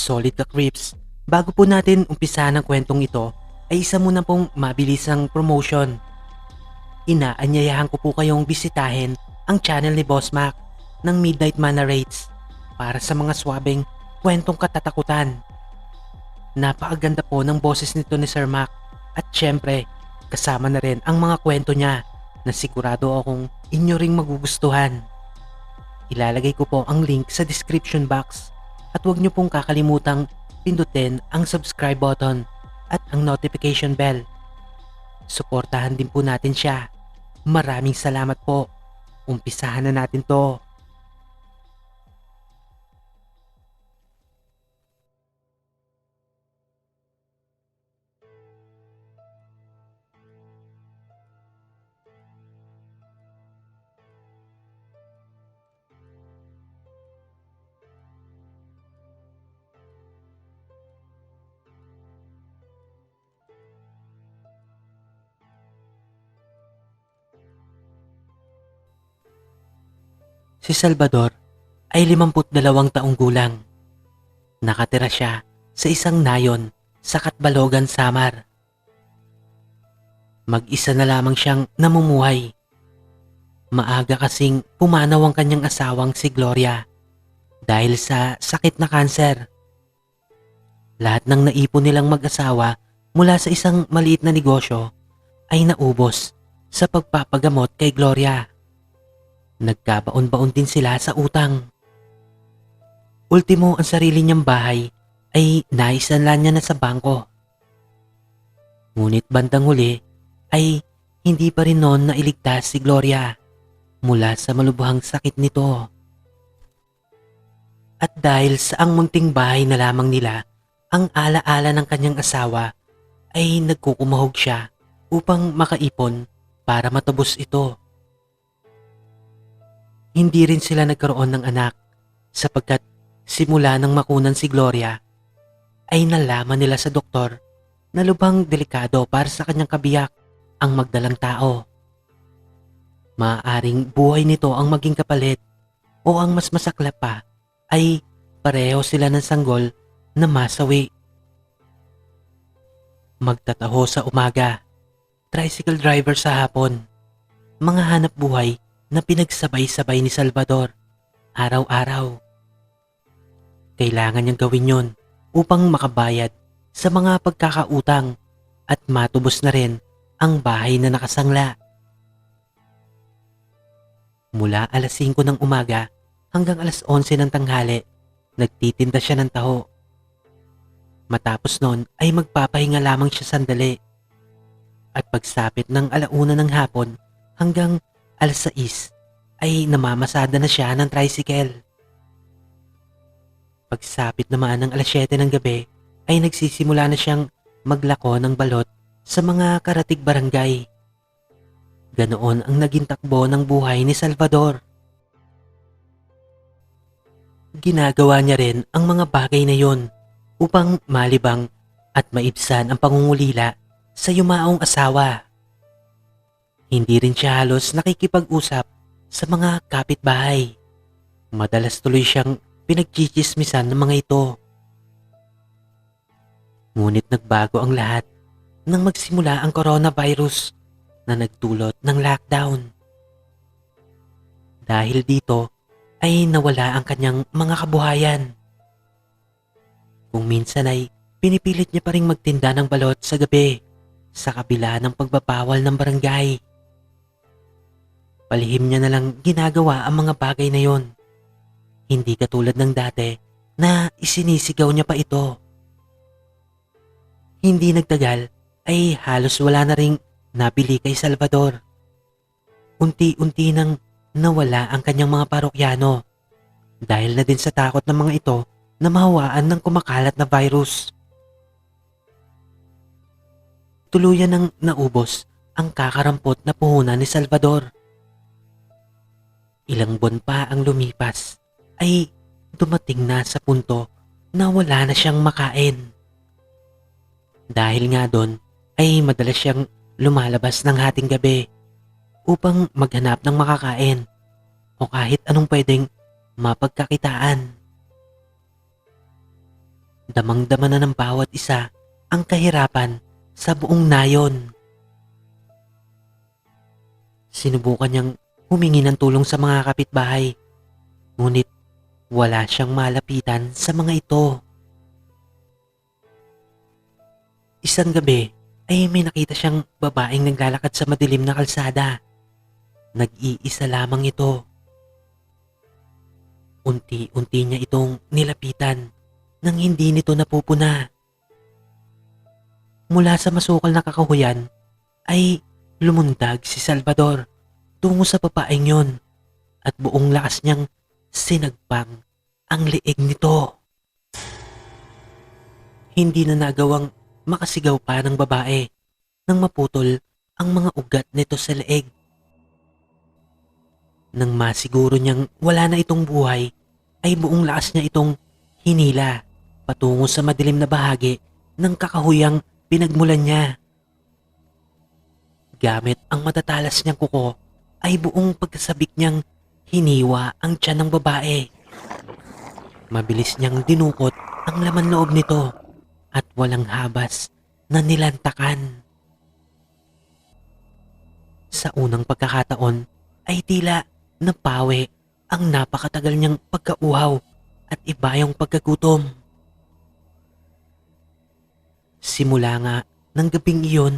Solid ka, Crips. Bago po natin umpisahan ang kwentong ito, ay isa muna pong mabilisang promotion. Inaanyayahan ko po kayong bisitahin ang channel ni Boss Mac ng Midnight Mana Rates para sa mga swabeng kwentong katatakutan. Napakaganda po ng boses nito ni Sir Mac at syempre kasama na rin ang mga kwento niya na sigurado akong inyo ring magugustuhan. Ilalagay ko po ang link sa description box at huwag niyo pong kakalimutang pindutin ang subscribe button at ang notification bell. Suportahan din po natin siya. Maraming salamat po. Umpisahan na natin to. Si Salvador ay 52 taong gulang. Nakatira siya sa isang nayon sa Katbalogan, Samar. Mag-isa na lamang siyang namumuhay. Maaga kasing pumanaw ang kanyang asawang si Gloria dahil sa sakit na kanser. Lahat ng naipon nilang mag-asawa mula sa isang maliit na negosyo ay naubos sa pagpapagamot kay Gloria. Nagkabaon-baon din sila sa utang. Ultimo ang sarili niyang bahay ay naisanlan niya na sa bangko. Ngunit bandang huli ay hindi pa rin noon nailigtas si Gloria mula sa malubhang sakit nito. At dahil sa ang munting bahay na lamang nila ang alaala ng kanyang asawa ay nagkukumahog siya upang makaipon para matubos ito. Hindi rin sila nagkaroon ng anak sapagkat simula nang makunan si Gloria ay nalaman nila sa doktor na lubhang delikado para sa kanyang kabiyak ang magdalang tao. Maaaring buhay nito ang maging kapalit o ang mas masaklap pa ay pareho sila ng sanggol na masawi. Magtataho sa umaga, tricycle driver sa hapon, mga hanap buhay na pinagsabay-sabay ni Salvador araw-araw. Kailangan niyang gawin yon upang makabayad sa mga pagkakautang at matubos na rin ang bahay na nakasangla. Mula alas 5 ng umaga hanggang alas 11 ng tanghali, nagtitinda siya ng taho. Matapos nun ay magpapahinga lamang siya sandali. At pagsapit ng 1:00 ng hapon hanggang alas 6 ay namamasada na siya ng tricycle. Pagsapit naman ng alas 7 ng gabi ay nagsisimula na siyang maglako ng balot sa mga karatig barangay. Ganoon ang naging takbo ng buhay ni Salvador. Ginagawa niya rin ang mga bagay na yon upang malibang at maibsan ang pangungulila sa yumaong asawa. Hindi rin siya halos nakikipag-usap sa mga kapitbahay. Madalas tuloy siyang pinagchichismisan ng mga ito. Ngunit nagbago ang lahat nang magsimula ang coronavirus na nagdulot ng lockdown. Dahil dito ay nawala ang kanyang mga kabuhayan. Kung minsan ay pinipilit niya pa ring magtinda ng balot sa gabi sa kabila ng pagbabawal ng barangay. Palihim niya na lang ginagawa ang mga bagay na yon. Hindi katulad ng dati na isinisigaw niya pa ito. Hindi nagtagal ay halos wala na ring nabili kay Salvador. Unti-unti nang nawala ang kanyang mga parokyano dahil na din sa takot ng mga ito na mahawaan ng kumakalat na virus. Tuluyan nang naubos ang kakarampot na puhunan ni Salvador. Ilang buwan pa ang lumipas ay dumating na sa punto na wala na siyang makain. Dahil nga doon ay madalas siyang lumalabas ng hating gabi upang maghanap ng makakain o kahit anong pwedeng mapagkakitaan. Damang-dama na ng bawat isa ang kahirapan sa buong nayon. Sinubukan niyang humingi ng tulong sa mga kapitbahay, ngunit wala siyang malapitan sa mga ito. Isang gabi ay may nakita siyang babaeng naglalakad sa madilim na kalsada. Nag-iisa lamang ito. Unti-unti niya itong nilapitan nang hindi nito napupuna. Mula sa masukal na kakahuyan ay lumundag si Salvador tungo sa babaeng yon at buong lakas niyang sinagpang ang leeg nito. Hindi na nagawang makasigaw pa ng babae nang maputol ang mga ugat nito sa leeg. Nang masiguro niyang wala na itong buhay, ay buong lakas niya itong hinila patungo sa madilim na bahagi ng kakahuyang pinagmulan niya. Gamit ang matatalas niyang kuko ay buong pagkasabik niyang hiniwa ang tiyan ng babae. Mabilis niyang dinukot ang laman loob nito at walang habas na nilantakan. Sa unang pagkakataon ay tila napawi ang napakatagal niyang pagkauhaw at iba yung pagkagutom. Simula nga ng gabing iyon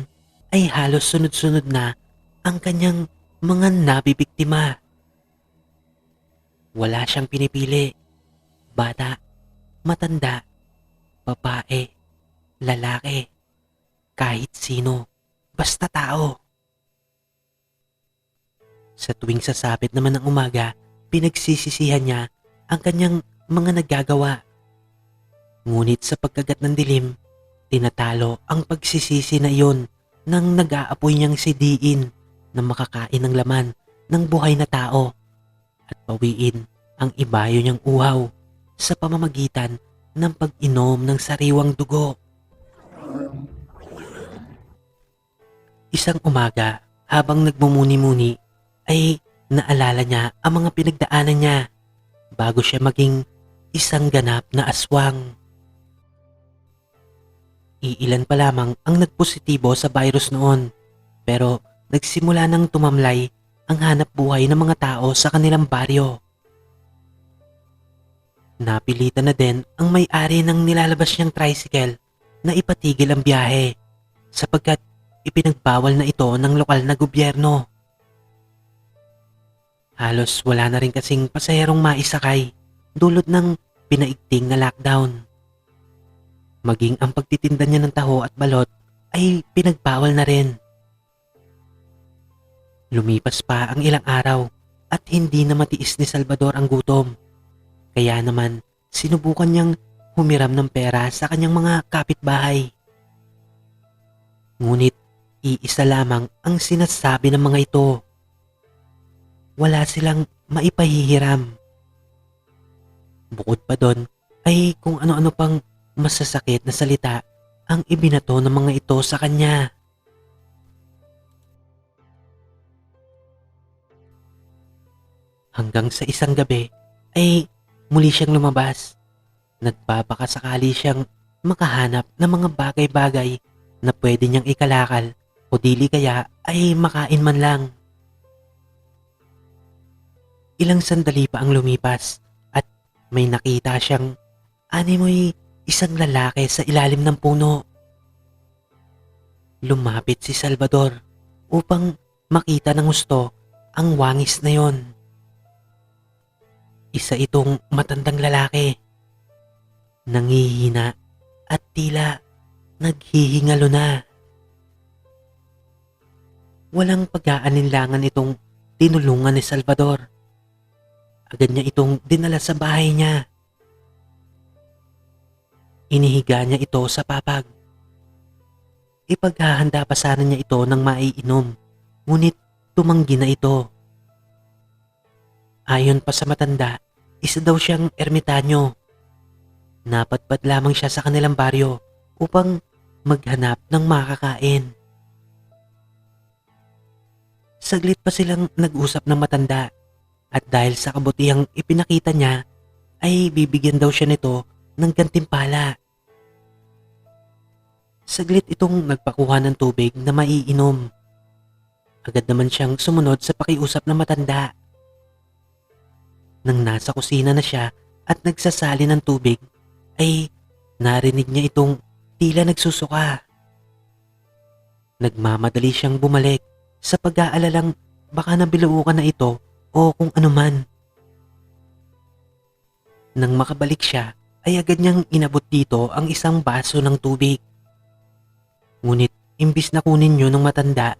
ay halos sunod-sunod na ang kanyang mga nabibiktima. Wala siyang pinipili, bata, matanda, babae, lalaki, kahit sino, basta tao. Sa tuwing sasapit naman ng umaga, pinagsisisihan niya ang kanyang mga naggagawa. Ngunit sa pagkagat ng dilim, tinatalo ang pagsisisi na iyon nang nag-aapoy niyang sidiin na makakain ng laman ng buhay na tao at pawiin ang ibayo niyang uhaw sa pamamagitan ng pag-inom ng sariwang dugo. Isang umaga, habang nagmumuni-muni, ay naalala niya ang mga pinagdaanan niya bago siya maging isang ganap na aswang. Iilan pa lamang ang nagpositibo sa virus noon, pero nagsimula nang tumamlay ang hanap buhay ng mga tao sa kanilang baryo. Napilitan na din ang may-ari ng nilalabas niyang tricycle na ipatigil ang biyahe sapagkat ipinagbawal na ito ng lokal na gobyerno. Halos wala na rin kasing pasaherong maisakay dulot ng pinaigting na lockdown. Maging ang pagtitinda niya ng taho at balot ay pinagbawal na rin. Lumipas pa ang ilang araw at hindi na matiis ni Salvador ang gutom. Kaya naman sinubukan niyang humiram ng pera sa kanyang mga kapitbahay. Ngunit iisa lamang ang sinasabi ng mga ito. Wala silang maipahihiram. Bukod pa doon ay kung ano-ano pang masasakit na salita ang ibinato ng mga ito sa kanya. Hanggang sa isang gabi ay muli siyang lumabas. Nagbabakasakali siyang makahanap ng mga bagay-bagay na pwede niyang ikalakal o dili kaya ay makain man lang. Ilang sandali pa ang lumipas at may nakita siyang animoy isang lalaki sa ilalim ng puno. Lumapit si Salvador upang makita ng gusto ang wangis na yon. Isa itong matandang lalaki. Nangihina at tila naghihingalo na. Walang pag-aalinlangan itong tinulungan ni Salvador. Agad niya itong dinala sa bahay niya. Inihiga niya ito sa papag. Ipaghahanda pa sana niya ito ng maiinom, ngunit tumanggi na ito. Ayon pa sa matanda, isa daw siyang ermitanyo. Napadpad lamang siya sa kanilang baryo upang maghanap ng makakain. Saglit pa silang nag-usap ng matanda at dahil sa kabutihang ipinakita niya ay bibigyan daw siya nito ng gantimpala. Saglit itong nagpakuha ng tubig na maiinom. Agad naman siyang sumunod sa pakiusap ng matanda. Nang nasa kusina na siya at nagsasali ng tubig, ay narinig niya itong tila nagsusuka. Nagmamadali siyang bumalik sa pag-aalalang baka nabilaukan na ito o kung anuman. Nang makabalik siya, ay agad niyang inabot dito ang isang baso ng tubig. Ngunit imbis na kunin yun ng matanda,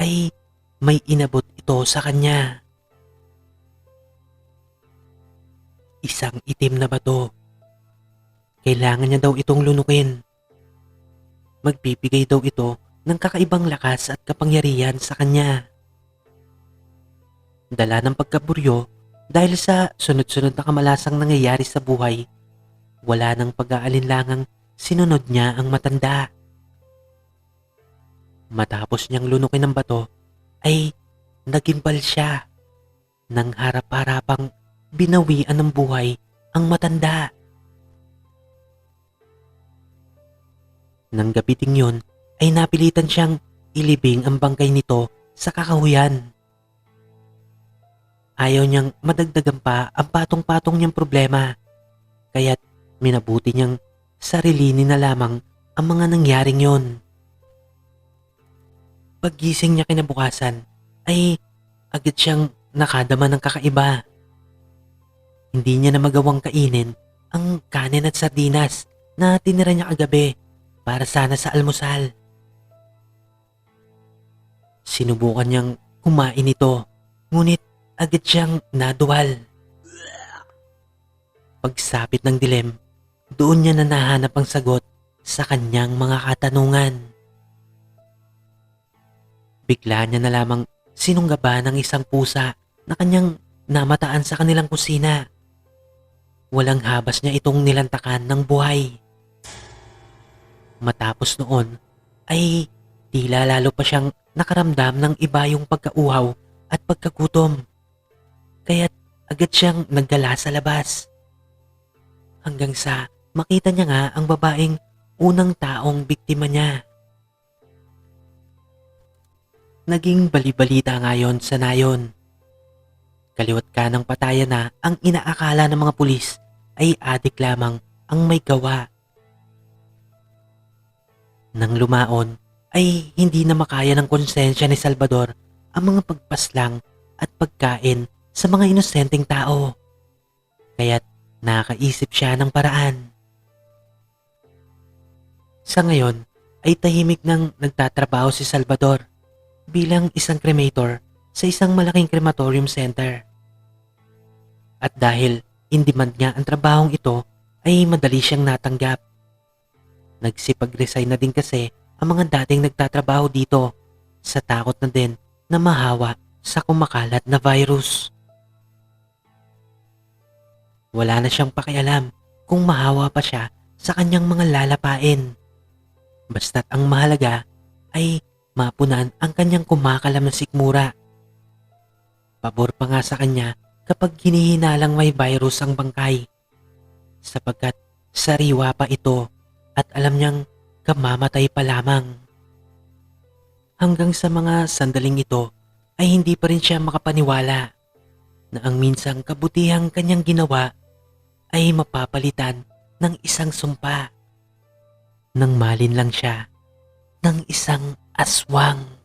ay may inabot ito sa kanya. Isang itim na bato. Kailangan niya daw itong lunukin. Magbibigay daw ito ng kakaibang lakas at kapangyarihan sa kanya. Dala ng pagkaburyo dahil sa sunod-sunod na kamalasang nangyayari sa buhay, wala nang pag-aalinlangang sinunod niya ang matanda. Matapos niyang lunukin ng bato, ay nagimbal siya. Nang harap-harapang binawian ng buhay ang matanda. Nang gabiting yun, ay napilitan siyang ilibing ang bangkay nito sa kakahuyan. Ayaw niyang madagdagan pa ang patong-patong niyang problema, kaya't minabuti niyang sarilinin na lamang ang mga nangyaring yon. Paggising niya kinabukasan, ay agad siyang nakadama ng kakaiba. Hindi niya na magawang kainin ang kanin at sardinas na tinira niya kagabi para sana sa almusal. Sinubukan niyang kumain ito, ngunit agad siyang naduwal. Pagsapit ng dilim, doon niya na nahanap ang sagot sa kanyang mga katanungan. Bigla niya na lamang sinunggaba ng isang pusa na kanyang namataan sa kanilang kusina. Walang habas niya itong nilantakan ng buhay. Matapos noon, ay tila lalo pa siyang nakaramdam ng iba yung pagkauhaw at pagkagutom. Kaya't agad siyang naggala sa labas. Hanggang sa makita niya nga ang babaeng unang taong biktima niya. Naging balibalita ngayon sa nayon. Kaliwat ka ng patayan na ang inaakala ng mga pulis ay adik lamang ang may gawa. Nang lumaon ay hindi na makaya ng konsensya ni Salvador ang mga pagpaslang at pagkain sa mga inosenteng tao. Kaya't nakaisip siya ng paraan. Sa ngayon ay tahimik nang nagtatrabaho si Salvador bilang isang cremator sa isang malaking crematorium center. At dahil in demand niya ang trabahong ito, ay madali siyang natanggap. Nagsipag-resign na din kasi ang mga dating nagtatrabaho dito sa takot na din na mahawa sa kumakalat na virus. Wala na siyang pakialam kung mahawa pa siya sa kanyang mga lalapain. Basta't ang mahalaga ay mapunan ang kanyang kumakalam na sikmura. Pabor pa nga sa kanya kapag hinihinalang may virus ang bangkay, sapagkat sariwa pa ito at alam niyang kamamatay pa lamang. Hanggang sa mga sandaling ito ay hindi pa rin siya makapaniwala na ang minsang kabutihang kanyang ginawa ay mapapalitan ng isang sumpa. Nang malin lang siya ng isang aswang.